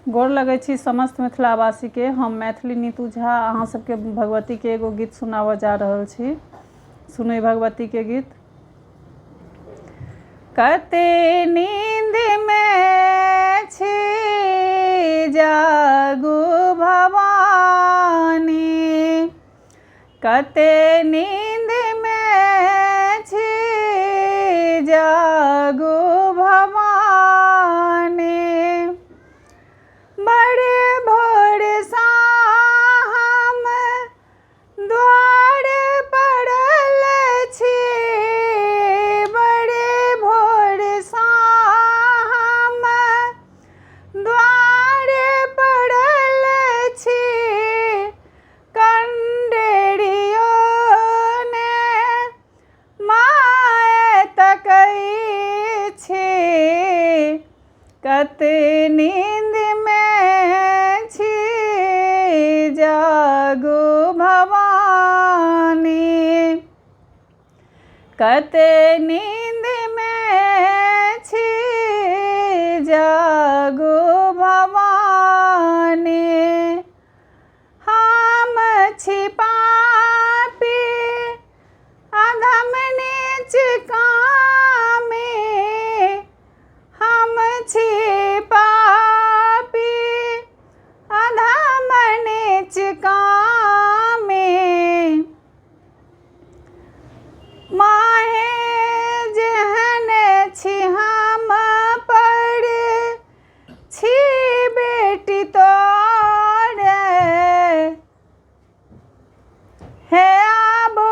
गोर लगै छी समस्त मिथिलावासी के। हम मैथिली नीतू झा अहाँ सबके भगवती के एगो गीत सुनाबऽ जा रहल छी। सुनै भगवती के गीत। कते नींद में छी जागू भवानी, कते नींद में छी जागू भवानी। बड़े भोर सा हम द्वार पड़ल छी, बड़े भोर सा हम द्वार पड़ल छी। कंडेरियो ने माय तकै छी, कते नींद में छी जागू भवानी, कते नींद में छी जागू भवानी। हम छी पापी अधम नीच कामी, हम छी पापी अधम नीच कामी। माहे जेहन छी हम पर छी बेटी तोर, हे आबो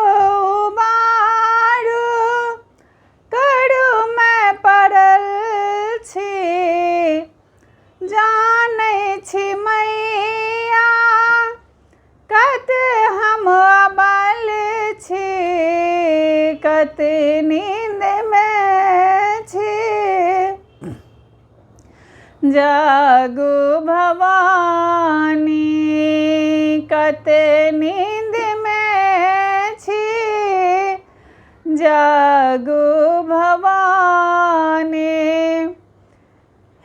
बारू करू मैं पड़ल छी। जानै छी मैया कते हम अबल छी, कते नींद में छी जागू भवानी, कते नींद में छी जागू भवानी।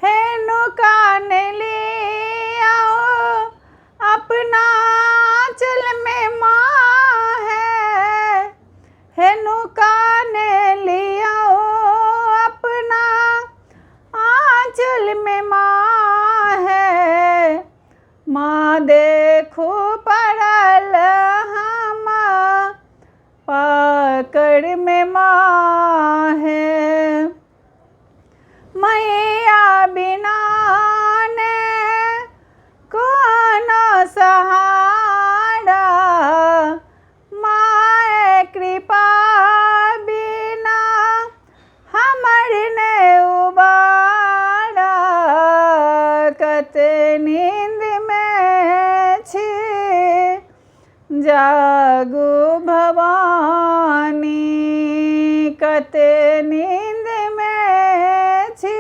हेनु कान लियाओ अपना आंचल में माँ है, हेनु कान लियाओ अपना आंचल में माँ है। माँ देखो पड़ल हम पाकड़ में माँ है। मैया बिना ने कोनो सहारा, माय कृपा बिना हमर ने उबारा। कते नींद में छी जागू भवानी, कते नींद में छी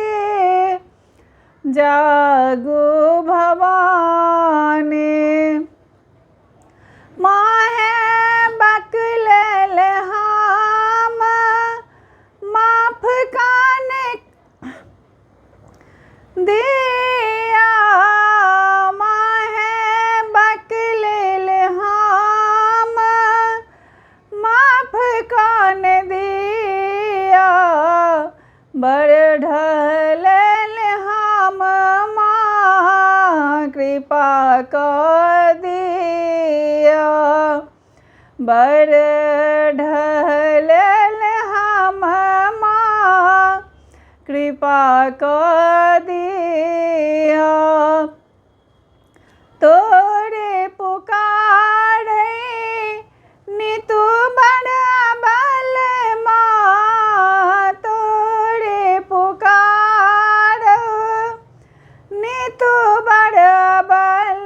जागू भवानी। माहे बकलल हम माफ काने दिया, माहे बकलल हम माफ काने दिया। बड़ ढलल हम माँ कृपा कर दिया, बड़ ढलल हम माँ कृपा कर दिया। तोरे पुकारे नीतू बड़ बल माँ, तोरे पुकार नीतू बड़ बल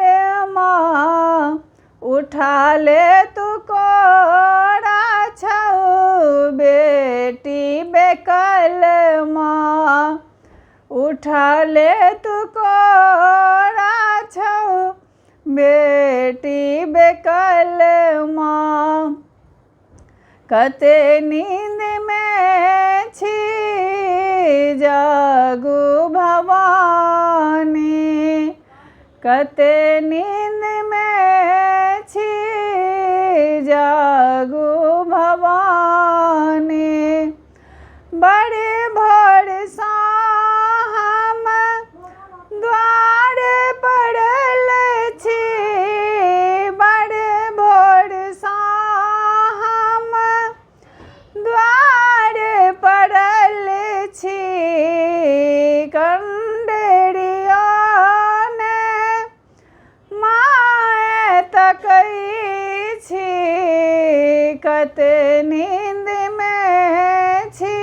माँ। उठा ले तू कोरा छऊ बेटी बेकल माँ, उठा ले तू कोरा छऊ बेटी बेकल माँ। कते नींद में छी जागू भवानी, कते नींद में छी जागू भवानी, बड़े भोर सा हम द्वार पड़ल छी, बड़े भोर सा हम द्वार पड़ल छी, कंडरिया ने माय तकई छी, कते नींद में छी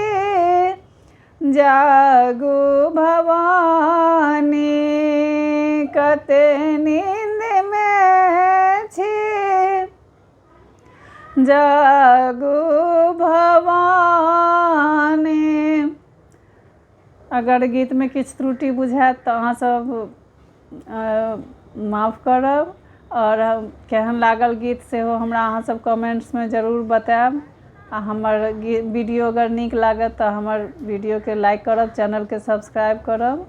जागू भवानी, कते नींद में छी जागू भवानी। अगर गीत में किछु त्रुटि बुझायत तऽ अहाँ सब माफ करब, और केहन लागल गीत सेहो हमरा अहाँ सब कमेंट्स में जरूर बतायब। आ हमर वीडियो अगर नीक लागत तऽ हमर वीडियो के लाइक करब, चैनल के सब्सक्राइब करब।